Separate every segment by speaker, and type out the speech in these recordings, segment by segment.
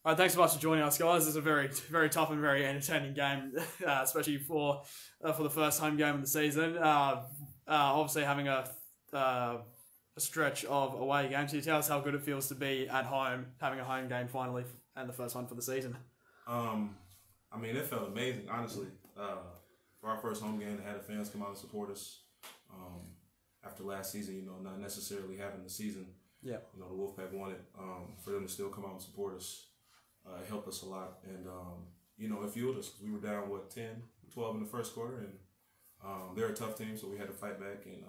Speaker 1: All right, thanks so much for joining us, guys. It's a very, very tough and very entertaining game, especially for the first home game of the season. Obviously, having a stretch of away games. Can you tell us how good it feels to be at home, having a home game finally, and the first one for the season?
Speaker 2: I mean, it felt amazing, honestly. For our first home game, to have the fans come out and support us. After last season, not necessarily having the season.
Speaker 1: Yeah.
Speaker 2: The Wolfpack wanted for them to still come out and support us. It helped us a lot, and it fueled us because we were down 10, 12 in the first quarter, and they're a tough team, so we had to fight back, and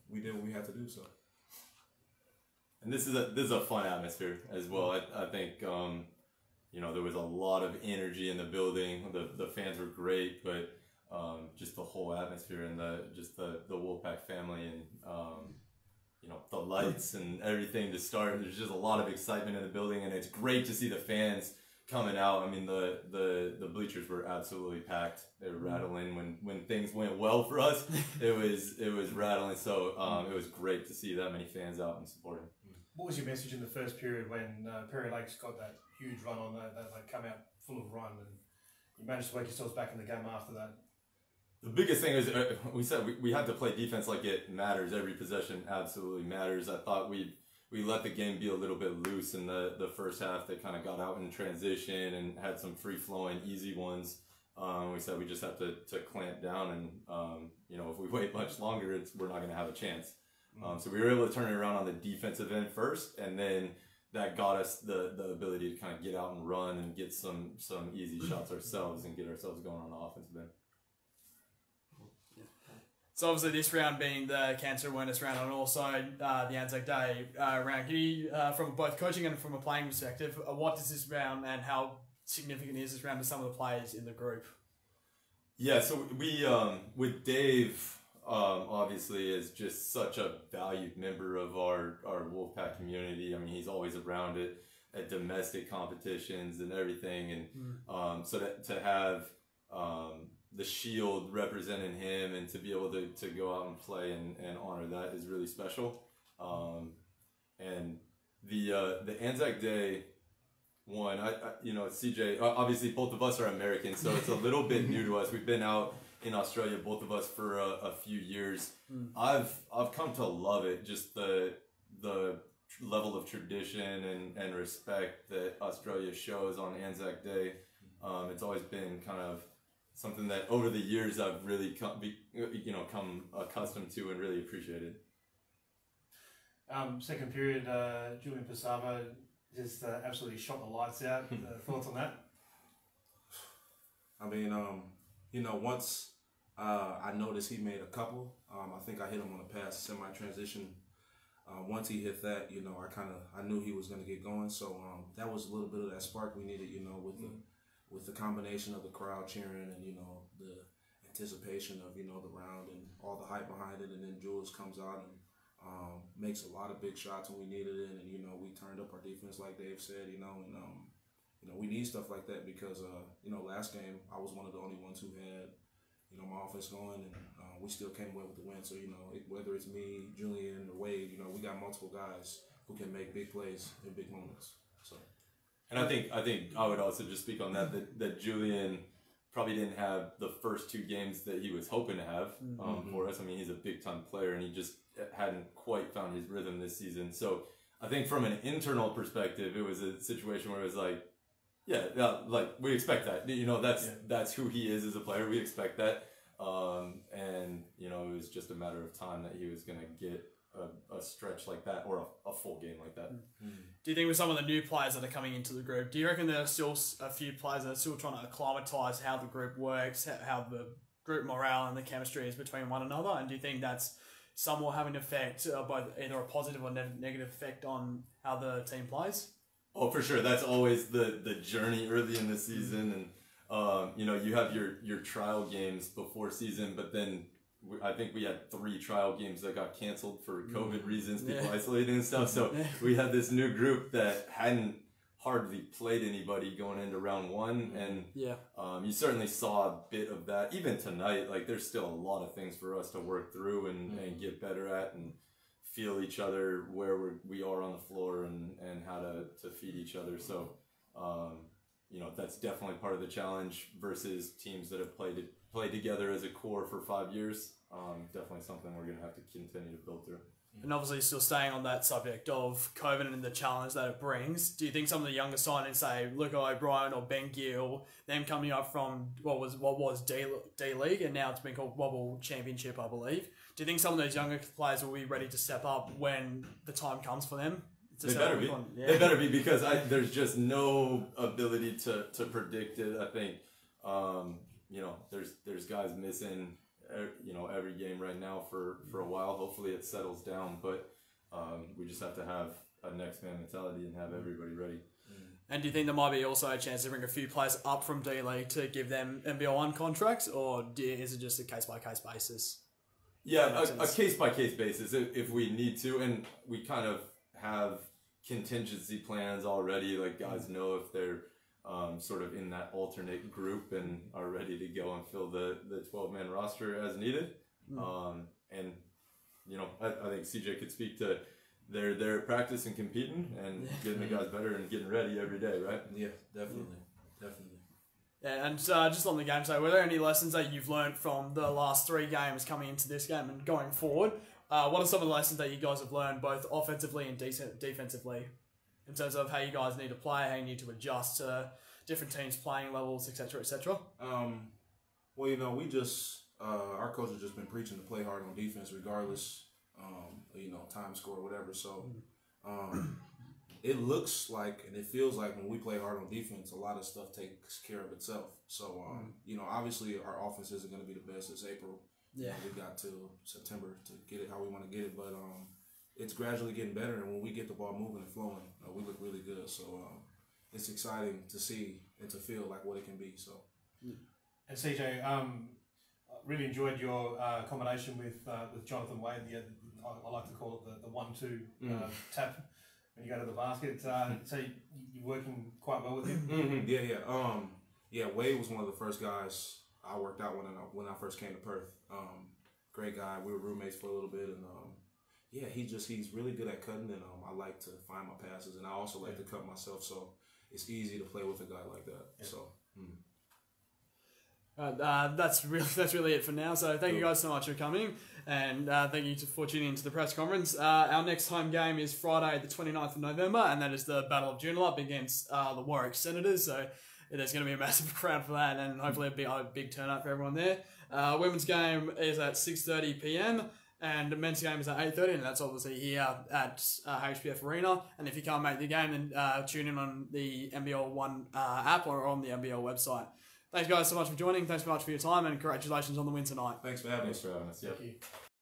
Speaker 2: we did what we had to do. So.
Speaker 3: And this is a fun atmosphere as well. I think there was a lot of energy in the building. The fans were great, but just the whole atmosphere and the Wolfpack family and the lights and everything to start. There's just a lot of excitement in the building, and it's great to see the fans coming out. I mean, the bleachers were absolutely packed. They were rattling when things went well for us. It was rattling. So it was great to see that many fans out and supporting.
Speaker 4: What was your message in the first period when Perry Lakes got that huge run on that? They come out full of run, and you managed to work yourselves back in the game after that?
Speaker 3: The biggest thing is we said we had to play defense like it matters. Every possession absolutely matters. I thought we let the game be a little bit loose in the first half. They kind of got out in transition and had some free-flowing, easy ones. We said we just have to clamp down, and if we wait much longer, we're not going to have a chance. So we were able to turn it around on the defensive end first, and then that got us the ability to kind of get out and run and get some easy shots ourselves and get ourselves going on the offensive end.
Speaker 1: So obviously this round being the Cancer Awareness round and also the Anzac Day round, can you, from both coaching and from a playing perspective, what does this round and how significant is this round to some of the players in the group?
Speaker 3: Yeah, so we, with Dave, obviously is just such a valued member of our Wolfpack community. I mean, he's always around it at domestic competitions and everything. And so to have the Shield representing him and to be able to go out and play and honor that is really special. And the Anzac Day one, CJ, obviously both of us are Americans, so it's a little bit new to us. We've been out in Australia, both of us, for a few years. I've come to love it, just the level of tradition and respect that Australia shows on Anzac Day. It's always been kind of something that over the years I've really come accustomed to and really appreciated.
Speaker 4: Second period, Julian Passava just absolutely shot the lights out. Thoughts on that?
Speaker 2: I mean, once I noticed he made a couple. I think I hit him on a pass semi-transition. Once he hit that, I knew he was going to get going. So that was a little bit of that spark we needed, with the combination of the crowd cheering and the anticipation of the round and all the hype behind it, and then Jules comes out and makes a lot of big shots when we needed it, and we turned up our defense like Dave said, and we need stuff like that because last game I was one of the only ones who had my offense going, and we still came away with the win. So whether it's me, Julian, or Wade, we got multiple guys who can make big plays in big moments. So.
Speaker 3: And I think I would also just speak on that Julian probably didn't have the first two games that he was hoping to have for us. I mean, he's a big-time player, and he just hadn't quite found his rhythm this season. So I think from an internal perspective, it was a situation where it was like, like we expect that. That's who he is as a player. We expect that. And it was just a matter of time that he was going to get a stretch like that or a full game like that.
Speaker 1: Do you think with some of the new players that are coming into the group, do you reckon there are still a few players that are still trying to acclimatise how the group works, how the group morale and the chemistry is between one another? And do you think that's somewhat having an effect, both either a positive or negative effect on how the team plays?
Speaker 3: Oh, for sure. That's always the journey early in the season. And, you have your trial games before season, but then I think we had 3 trial games that got canceled for COVID reasons, people isolating and stuff. So we had this new group that hadn't hardly played anybody going into round 1. And you certainly saw a bit of that. Even tonight, like there's still a lot of things for us to work through and get better at and feel each other where we are on the floor and how to feed each other. So You know, that's definitely part of the challenge versus teams that have played together as a core for 5 years. Definitely something we're going to have to continue to build through.
Speaker 1: And obviously, still staying on that subject of COVID and the challenge that it brings, do you think some of the younger signings, say Luca O'Brien or Ben Gill, them coming up from what was D League and now it's been called Wobble Championship, I believe, do you think some of those younger players will be ready to step up when the time comes for them?
Speaker 3: They better be. Yeah. They better be, because there's just no ability to predict it. I think, you know, there's guys missing, you know, every game right now for a while. Hopefully it settles down, but we just have to have a next man mentality and have everybody ready.
Speaker 1: And do you think there might be also a chance to bring a few players up from D League to give them NBL1 contracts, or is it just a case by case basis?
Speaker 3: Yeah, a case by case basis if we need to, and we kind of have contingency plans already. Like, guys know if they're sort of in that alternate group and are ready to go and fill the 12-man roster as needed. And you know, I think CJ could speak to their practice and competing and getting the guys better and getting ready every day, right?
Speaker 2: Yeah, definitely.
Speaker 1: Yeah, and just on the game, so were there any lessons that you've learned from the last 3 games coming into this game and going forward? What are some of the lessons that you guys have learned, both offensively and defensively, in terms of how you guys need to play, how you need to adjust to different teams' playing levels, etc., etc.?
Speaker 2: Well, you know, we just our coach has just been preaching to play hard on defense, regardless, you know, time score, whatever. So it looks like and it feels like when we play hard on defense, a lot of stuff takes care of itself. So you know, obviously our offense isn't going to be the best this April.
Speaker 1: Yeah,
Speaker 2: we got till September to get it how we want to get it, but it's gradually getting better, and when we get the ball moving and flowing, we look really good. So it's exciting to see and to feel like what it can be. So,
Speaker 4: and CJ, really enjoyed your combination with Jonathan Wade. I like to call it the 1-2 tap when you go to the basket. So you're working quite well with him.
Speaker 2: Yeah. Wade was one of the first guys I worked out when I first came to Perth. Great guy. We were roommates for a little bit, and yeah, he's really good at cutting, and I like to find my passes, and I also like to cut myself, so it's easy to play with a guy like that. Yeah. So.
Speaker 1: That's really it for now. So thank you guys so much for coming, and thank you for tuning into the press conference. Our next home game is Friday the 29th of November, and that is the Battle of Joondalup against the Warwick Senators. So there's going to be a massive crowd for that, and hopefully a big turnout for everyone there. Women's game is at 6:30 p.m. and the men's game is at 8:30, and that's obviously here at HPF Arena. And if you can't make the game, then tune in on the NBL1 app or on the NBL website. Thanks guys so much for joining. Thanks so much for your time, and congratulations on the win tonight.
Speaker 2: Thanks for having us.
Speaker 3: Yep.
Speaker 4: Thank you.